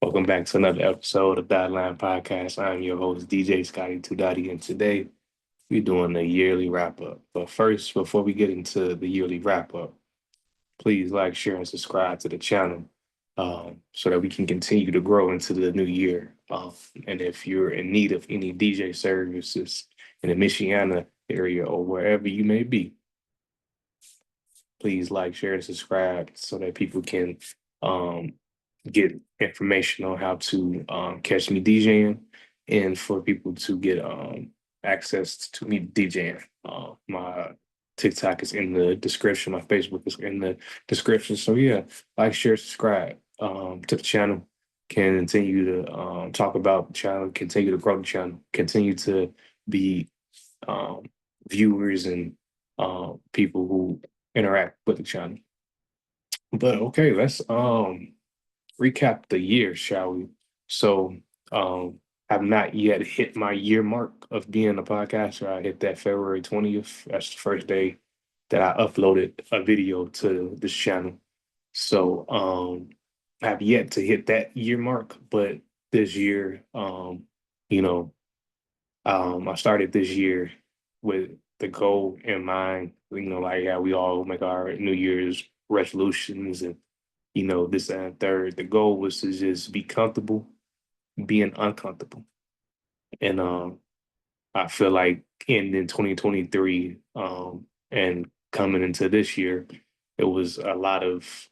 Welcome back to another episode of That Line Podcast. I'm your host, DJ Scotty Tudati, and today we're doing a yearly wrap up. But first, before we get into the yearly wrap up, please like, share, and subscribe to the channel so that we can continue to grow into the new year. And if you're in need of any DJ services in the Michiana area or wherever you may be, please like, share, and subscribe so that people can um, get information on how to catch me DJing and for people to get access to me DJing. My TikTok is in the description. My Facebook is in the description. So yeah, like, share, subscribe to the channel. Can continue to talk about the channel, continue to grow the channel, continue to be um, viewers and people who interact with the channel. But okay, let's recap the year, shall we? So, I've not yet hit my year mark of being a podcaster. I hit that February 20th. That's the first day that I uploaded a video to this channel. So, I have yet to hit that year mark, but this year, you know, I started this year with the goal in mind, like how we all make our New Year's resolutions and, this and third. The goal was to just be comfortable being uncomfortable. And I feel like in 2023 and coming into this year, it was a lot of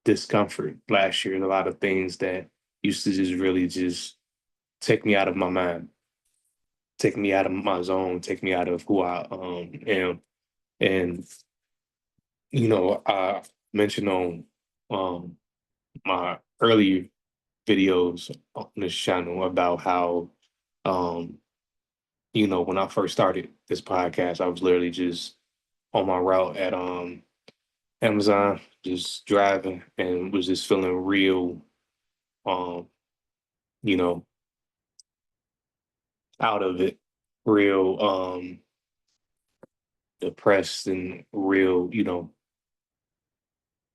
discomfort last year, a lot of things that used to just really just take me out of my mind, take me out of my zone, take me out of who I am. And I mentioned on um, my earlier videos on this channel about how, um, when I first started this podcast, I was literally just on my route at Amazon, just driving and was just feeling real, um, you know, out of it, real depressed and real,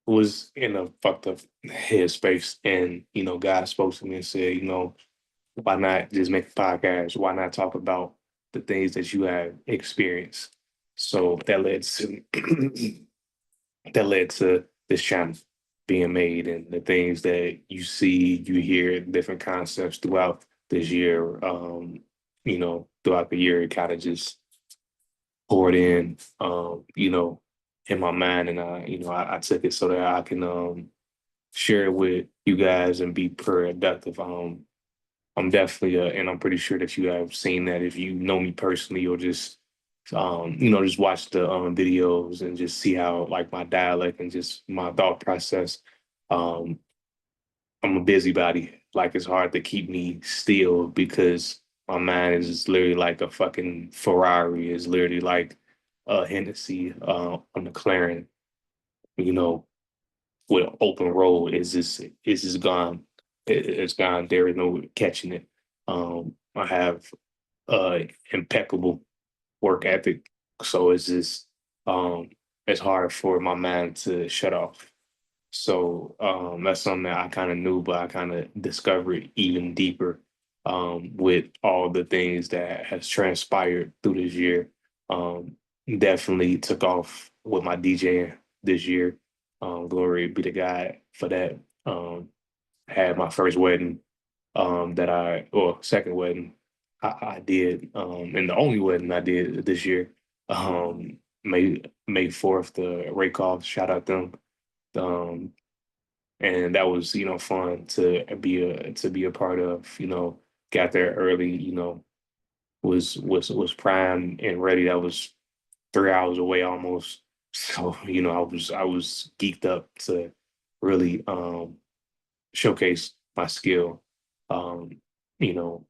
was in a fucked up headspace. And, God spoke to me and said, why not just make a podcast? Why not talk about the things that you have experienced? So that led to this channel being made and the things that you see, you hear, different concepts throughout this year. Throughout the year, it kind of just poured in my mind, and I took it so that I can share it with you guys and be productive. I'm definitely, and I'm pretty sure that you have seen that if you know me personally or just, just watch the videos and just see how like my dialect and just my thought process. Um, I'm a busybody. Like it's hard to keep me still because my mind is literally like a fucking Ferrari. It's literally like a Hennessy on the McLaren. You know, with open road is just gone. It's gone. There is no catching it. I have impeccable work ethic, so it's just it's hard for my mind to shut off. So that's something that I kind of knew, but I kind of discovered even deeper with all the things that has transpired through this year. Um, Definitely took off with my DJing this year. Glory be to God for that. Had my first wedding or second wedding I did, and the only wedding I did this year. May 4th, the Raycroft, shout out them. Um, and that was fun to be a part of. Got there early. Was prime and ready. That was 3 hours away almost. So I was geeked up to really showcase my skill. Um, you know,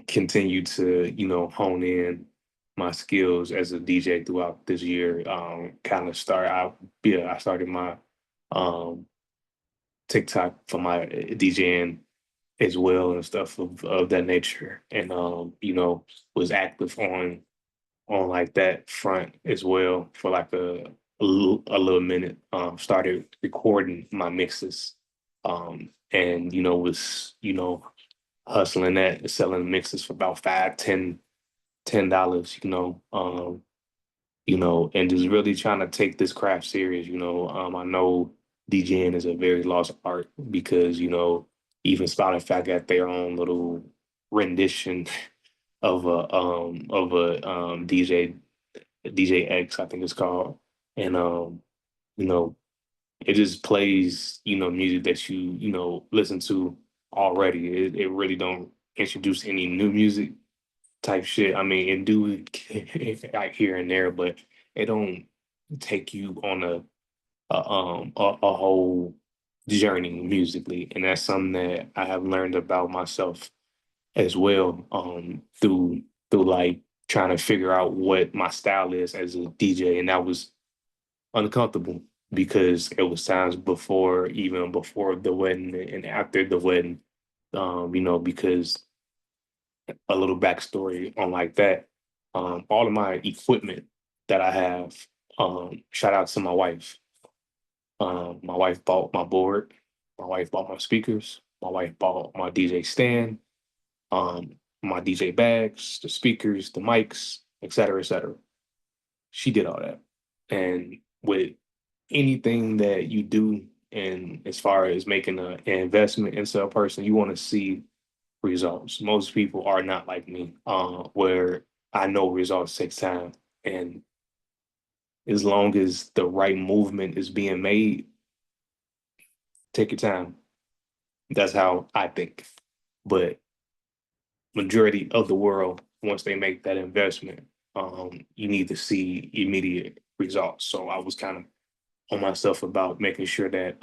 Continue to hone in my skills as a DJ throughout this year. Kind of start out. Yeah, I started my um TikTok for my DJing as well and stuff of that nature. And was active on like that front as well for like a little minute. Started recording my mixes and was hustling that, selling mixes for about $5, $10, and just really trying to take this craft serious. I know DJing is a very lost art because, even Spotify got their own little rendition of a DJ X, I think it's called. And you know, it just plays, music that listen to already. It really don't introduce any new music type shit. I mean, it do like here and there, but it don't take you on a whole journey musically, and that's something that I have learned about myself as well, through like trying to figure out what my style is as a DJ, and that was uncomfortable because it was times before, even before the wedding and after the wedding, because a little backstory on like that. All of my equipment that I have, shout out to my wife. My wife bought my board. My wife bought my speakers. My wife bought my DJ stand, my DJ bags, the speakers, the mics, et cetera, et cetera. She did all that. And with anything that you do, and as far as making an investment into a person, you want to see results. Most people are not like me, where I know results takes time. And as long as the right movement is being made, take your time. That's how I think. But majority of the world, once they make that investment, you need to see immediate results. So I was kind of on myself about making sure that,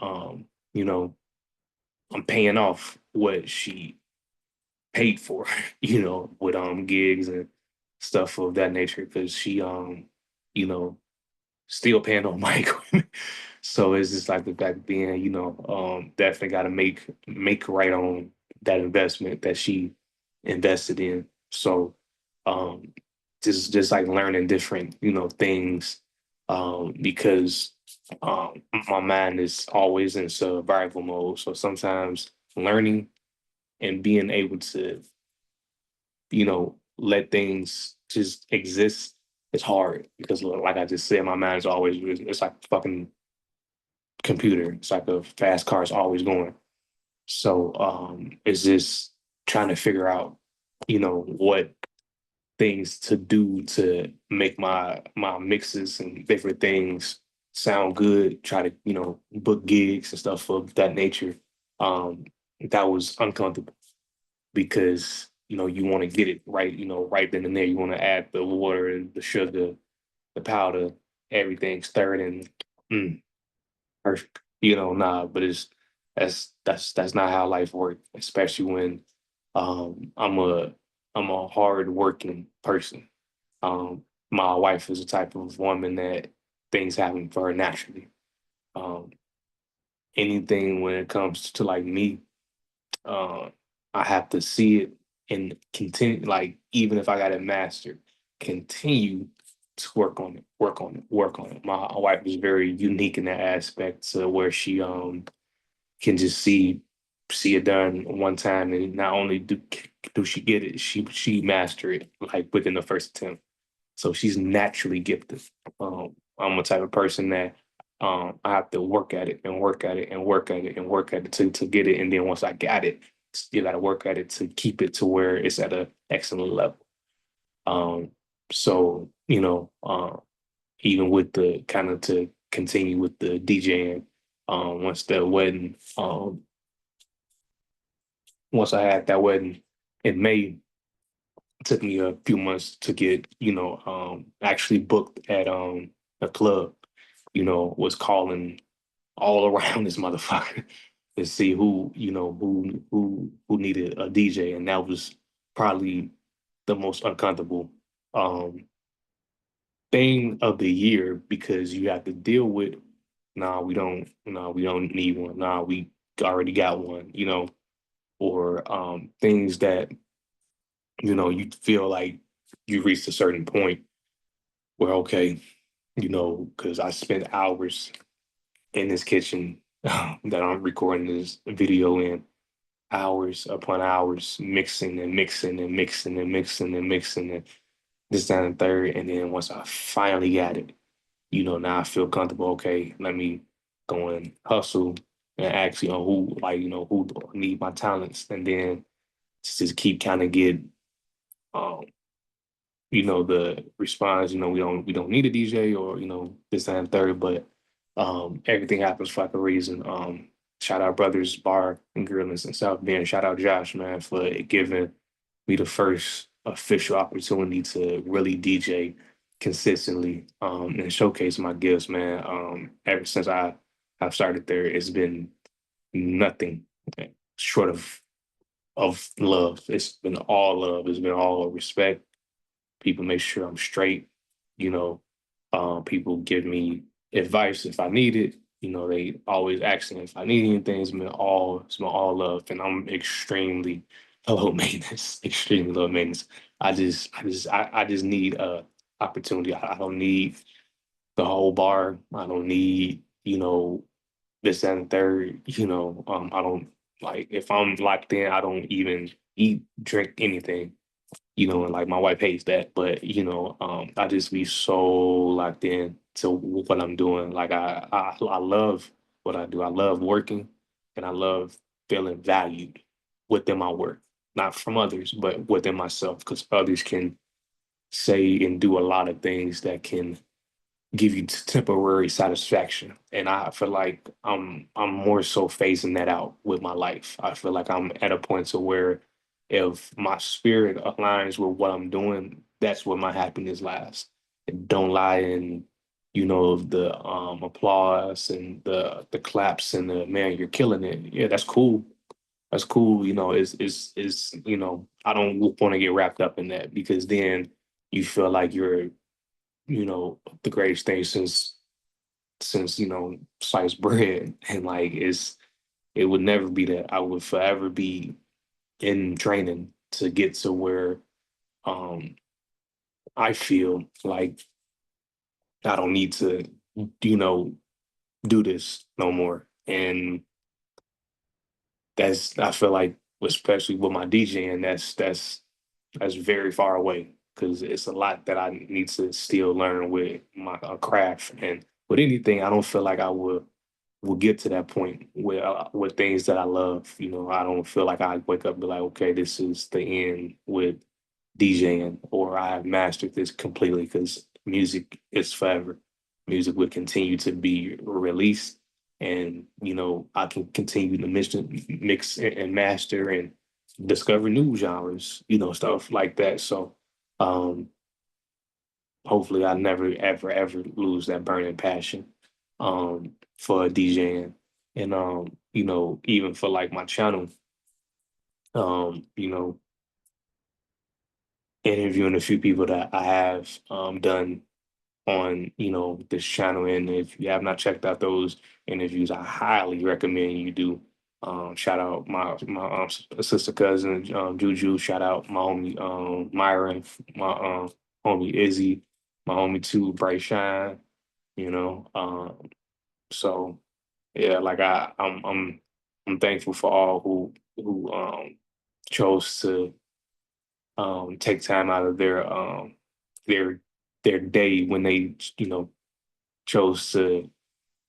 you know, I'm paying off what she paid for, with gigs and stuff of that nature, because she you know, still paying on my equipment. So it's just like the fact being, definitely gotta make right on that investment that she invested in. So um just like learning different, things, because my mind is always in survival mode. So sometimes learning and being able to, let things just exist is hard because, like I just said, my mind is always, it's like a fucking computer. It's like a fast car is always going. So it's just trying to figure out, what things to do to make my mixes and different things sound good. Try to, book gigs and stuff of that nature. Um, that was uncomfortable because you want to get it right, right then and there. You want to add the water, the sugar, the powder, everything stirred and perfect. Nah, but that's not how life works, especially when I'm a hard working person. My wife is the type of woman that things happen for her naturally. Um, Anything when it comes to like me, uh, I have to see it and continue, like, even if I got it mastered, continue to work on it, work on it, work on it. My wife is very unique in that aspect, to where she can just see it done one time, and not only do she get it, she master it like within the first attempt. So she's naturally gifted. I'm a type of person that I have to work at it and work at it and work at it and work at it to get it. And then once I got it, still got to work at it to keep it to where it's at an excellent level. Um, so, even with the kind of, to continue with the DJing, once the wedding, once I had that wedding in May, took me a few months to get, actually booked at a club, was calling all around this motherfucker to see who, who needed a DJ. And that was probably the most uncomfortable um thing of the year, because you have to deal with, nah, we don't need one. Nah, we already got one, or things that, you feel like you reached a certain point where, okay, because I spent hours in this kitchen, that I'm recording this video in, hours upon hours, mixing and mixing and mixing and mixing and mixing and this, that, and third. And then once I finally got it, now I feel comfortable. Okay, let me go and hustle and ask, who, like, who need my talents, and then just keep kind of get, um, the response. We don't need a DJ, or this, that, and third, but everything happens for like a reason. Shout out Brothers Bar and Grill in South Bend. Shout out Josh, man, for giving me the first official opportunity to really DJ consistently, and showcase my gifts, man. Ever since I've started there, it's been nothing short of love. It's been all love. It's been all respect. People make sure I'm straight. You know, people give me advice if I need it. They always asking if I need anything. It's been all love, and I'm extremely low maintenance. Extremely low maintenance. I just need a opportunity. I don't need the whole bar. I don't need this that, and third. I don't, like, if I'm locked in. I don't even eat, drink anything, and like my wife hates that, but I just be so locked in to what I'm doing. Like I love what I do. I love working, and I love feeling valued within my work, not from others, but within myself, because others can say and do a lot of things that can give you temporary satisfaction. And I feel like I'm more so phasing that out with my life. I feel like I'm at a point to where if my spirit aligns with what I'm doing, that's where my happiness lies. It don't lie in, the applause and the claps and the man, you're killing it. Yeah, that's cool. That's cool. I don't want to get wrapped up in that, because then you feel like you're, the greatest thing since sliced bread. And like it would never be that. I would forever be in training to get to where um I feel like I don't need to, you know, do this no more. And I feel like, especially with my DJing, that's very far away, because it's a lot that I need to still learn with my craft. And with anything, I don't feel like I will get to that point with things that I love. I don't feel like I wake up and be like, okay, this is the end with DJing, or I have mastered this completely, because music is forever. Music will continue to be released, and I can continue to mix and master and discover new genres, stuff like that. So, um, hopefully, I never, ever, ever lose that burning passion for DJing, and even for like my channel, um, you know, interviewing a few people that I have done on this channel. And if you have not checked out those interviews, I highly recommend you do. Shout out my sister cousin Juju. Shout out my homie Myron, my homie Izzy, my homie too Bright Shine. You know, so yeah, like I'm thankful for all who chose to take time out of their their day when they chose to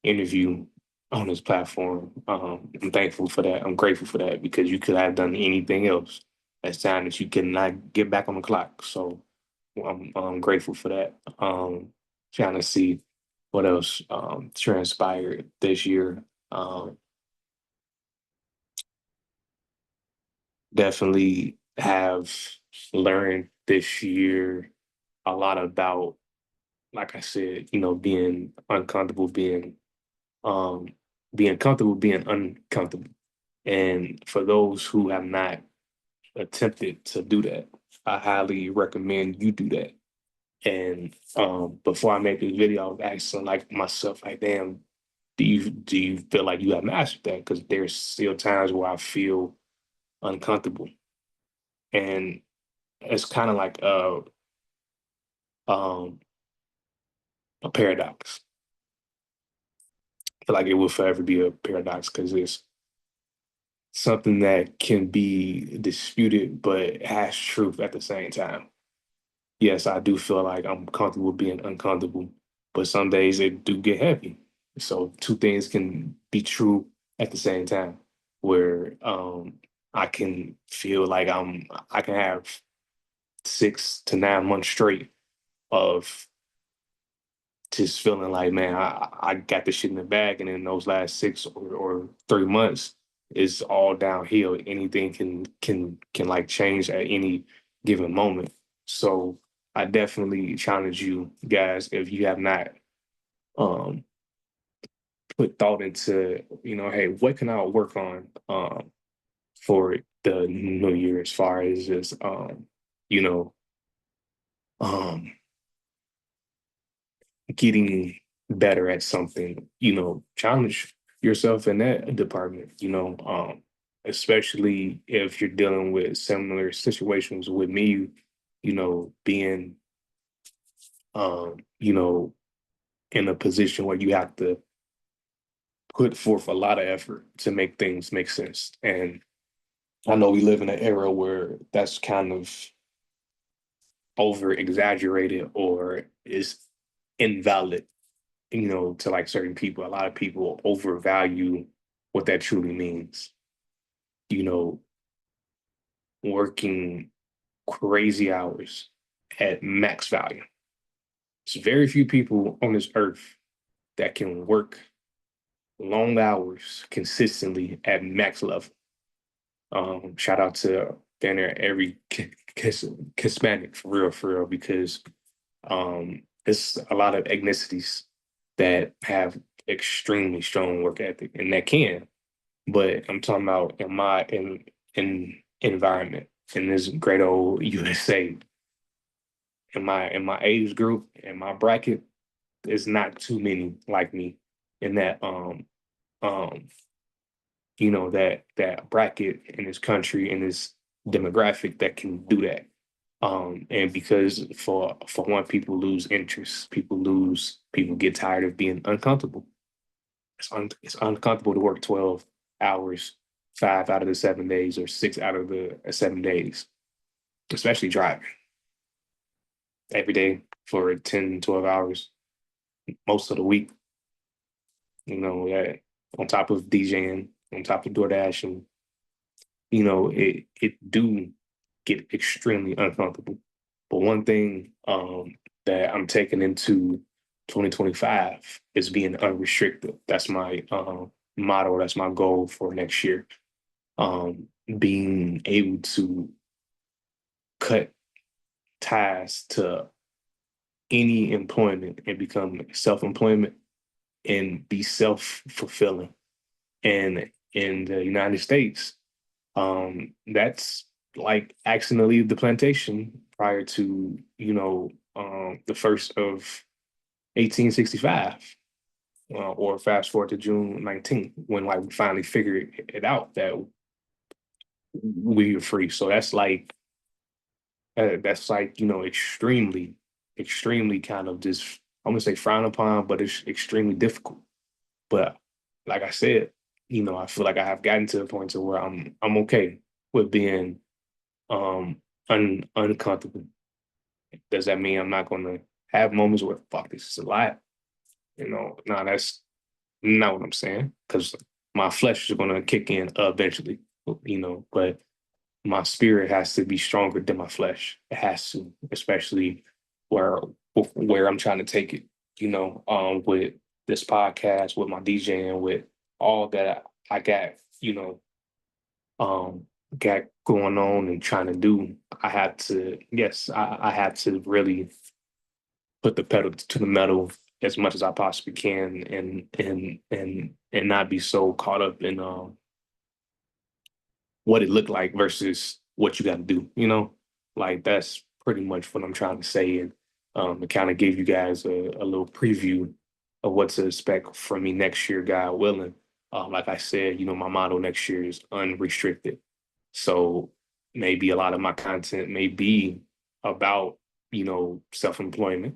interview on this platform. I'm thankful for that. I'm grateful for that, because you could have done anything else. That's time that you could not get back on the clock. So I'm grateful for that. Trying to see what else transpired this year. Um, Definitely have learned this year a lot about, like I said, being uncomfortable, um being comfortable, being uncomfortable. And for those who have not attempted to do that, I highly recommend you do that. And before I make this video, I was asking like myself, like, damn, do you feel like you have mastered that? Because there's still times where I feel uncomfortable, and it's kind of like um, a paradox. feel like it will forever be a paradox because it's something that can be disputed but has truth at the same time. Yes, I do feel like I'm comfortable being uncomfortable, but some days it do get heavy. So two things can be true at the same time, where I can feel like I can have 6 to 9 months straight of just feeling like, man, I got this shit in the bag, and in those last 6 or 3 months, it's all downhill. Anything can like change at any given moment. So I definitely challenge you guys if you have not um put thought into, hey, what can I work on for the new year as far as just you know um getting better at something, challenge yourself in that department, especially if you're dealing with similar situations with me, being, you know, in a position where you have to put forth a lot of effort to make things make sense. And I know we live in an era where that's kind of over exaggerated or is invalid, to like certain people. A lot of people overvalue what that truly means. You know, working crazy hours at max value. There's very few people on this earth that can work long hours consistently at max level. Shout out to down there every Hispanic for real, because it's a lot of ethnicities that have extremely strong work ethic, and that can. But I'm talking about in environment in this great old USA, in my age group, in my bracket, there's not too many like me in that um that bracket in this country, in this demographic, that can do that. And because for one, people lose interest, people get tired of being uncomfortable. It's uncomfortable to work 12 hours, 5 out of the 7 days, or 6 out of the 7 days, especially driving every day for 10, 12 hours most of the week. That on top of DJing, on top of DoorDash, and it do get extremely uncomfortable. But one thing that I'm taking into 2025 is being unrestricted. That's my motto. That's my goal for next year. Being able to cut ties to any employment and become self-employment and be self-fulfilling. And in the United States, that's like asking to leave the plantation prior to, the first of 1865, or fast forward to June 19th, when like we finally figured it out that we were free. So that's like, extremely, extremely kind of just, I'm gonna say frowned upon, but it's extremely difficult. But like I said, I feel like I have gotten to the point to where I'm okay with being uncomfortable. Does that mean I'm not gonna have moments where, fuck, this is a lot? No, that's not what I'm saying. Because my flesh is gonna kick in eventually, but my spirit has to be stronger than my flesh. It has to, especially where where I'm trying to take it. With this podcast, with my DJing, with all that I got, um, got going on and trying to do. I had to, yes, I had to really put the pedal to the metal as much as I possibly can, and not be so caught up in what it looked like versus what you got to do. Like that's pretty much what I'm trying to say, and it kind of gave you guys a little preview of what to expect from me next year, God willing. Like I said, my motto next year is unrestricted. So maybe a lot of my content may be about, self-employment,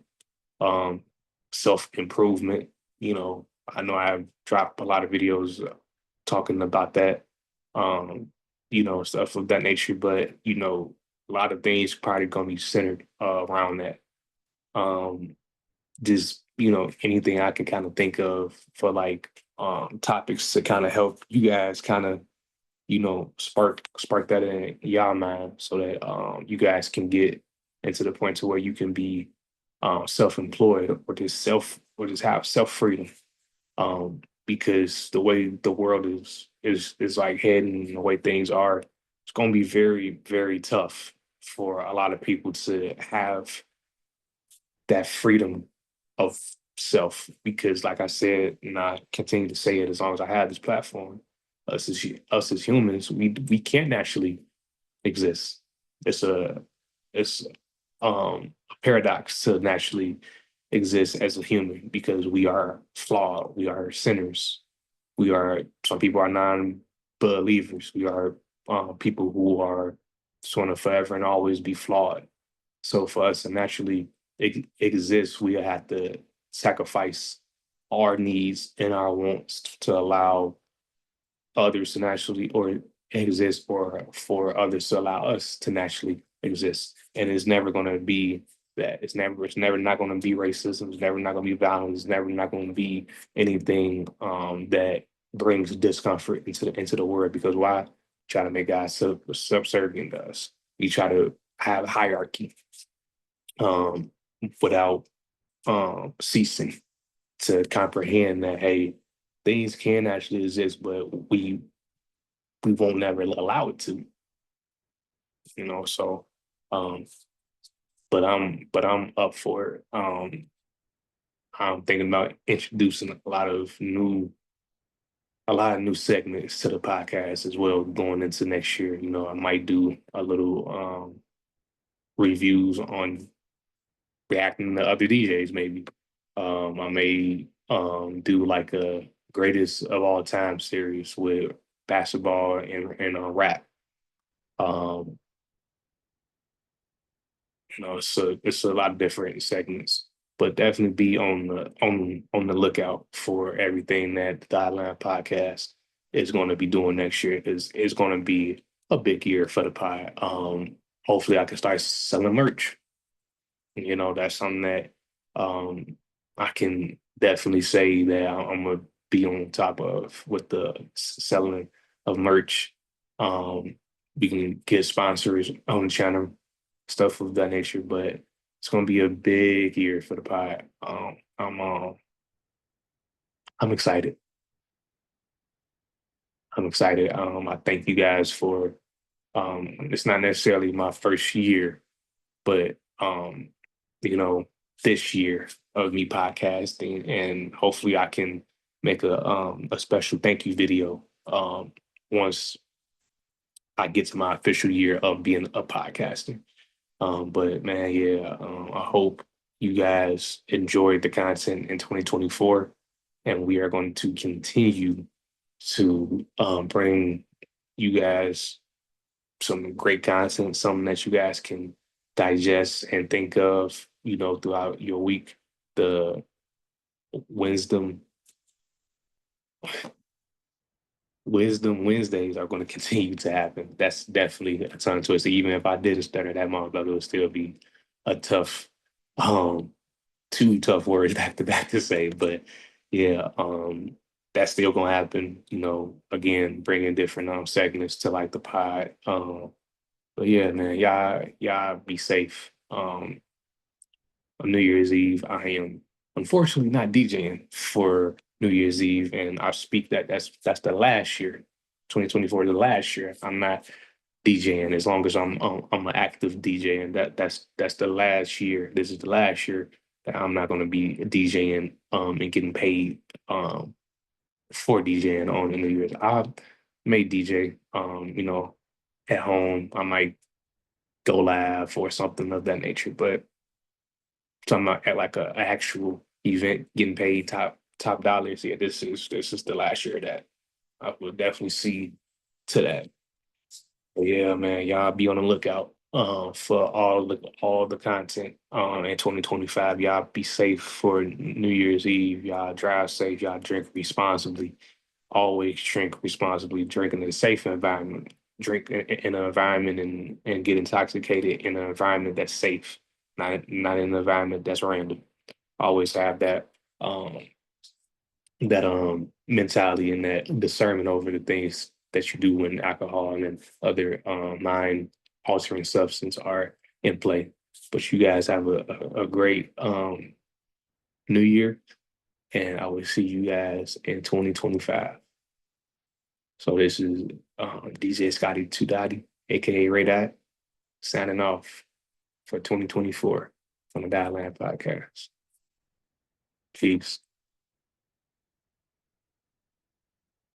um, self-improvement, I know I've dropped a lot of videos talking about that, um, stuff of that nature. But a lot of things probably gonna be centered around that. Um, just anything I can kind of think of for like topics to kind of help you guys kind of spark that in y'all mind so that you guys can get into the point to where you can be self-employed or just have self-freedom. Because the way the world is like heading, the way things are, it's going to be very, very tough for a lot of people to have that freedom of self. Because, like I said, and I continue to say it as long as I have this platform, us as humans, we can't actually exist. It's a paradox to naturally exist as a human because we are flawed, we are sinners, we are some people are non-believers, we are people who are just want to forever and always be flawed. So for us to naturally exist, we have to sacrifice our needs and our wants to allow others to naturally or exist or for others to allow us to naturally exist. And it's never going to be that. It's never not going to be racism. It's never not going to be violence. It's never not going to be anything that brings discomfort into the world. Because why? Try to make God subservient to us. We try to have hierarchy um, without ceasing to comprehend that, hey, things can actually exist, but we won't never allow it to. So um but I'm up for it. I'm thinking about introducing a lot of new segments to the podcast as well going into next year. I might do a little reviews on reacting to other DJs maybe. I may do like a greatest of all time series with basketball and rap. Um, it's a lot of different segments, but definitely be on the lookout for everything that the Guideline Podcast is going to be doing next year. Is it's going to be a big year for the pod. Hopefully, I can start selling merch. That's something that um, I can definitely say that I'm gonna be on top of with the selling of merch. Um, we can get sponsors on the channel, stuff of that nature, but it's gonna be a big year for the pod. I'm excited. I'm excited. I thank you guys for it's not necessarily my first year, but you know, this year of me podcasting, and hopefully I can make a special thank you video once I get to my official year of being a podcaster. But man, yeah, I hope you guys enjoyed the content in 2024, and we are going to continue to bring you guys some great content, something that you guys can digest and think of, throughout your week. The wisdom wisdom Wednesdays are going to continue to happen. That's definitely a tongue twister. Even if I didn't stutter that month, it would still be a tough, um, two tough words back to back to say. But yeah, that's still gonna happen. Again, bringing different segments to like the pod. But yeah, man, y'all be safe. On New Year's Eve, I am unfortunately not DJing for New Year's Eve, and I speak that's the last year, 2024, the last year. I'm not DJing as long as I'm an active DJ, and that's the last year. This is the last year that I'm not going to be DJing and getting paid for DJing on the New Year's. I may DJ at home. I might go live or something of that nature, but talking about at like a actual event getting paid top dollars. Yeah, this is the last year that I will definitely see to that. But yeah, man, y'all be on the lookout. for all the content in 2025. Y'all be safe for New Year's Eve. Y'all drive safe. Y'all drink responsibly. Always drink responsibly. Drink in a safe environment. Drink in an environment and get intoxicated in an environment that's safe, not in an environment that's random. Always have um that mentality and that discernment over the things that you do when alcohol and other mind altering substance are in play. But you guys have a great new year, and I will see you guys in 2025. So this is DJ Scotty Two Dotty, aka Ray Dot, signing off for 2024 from the Dial Podcast. Peace.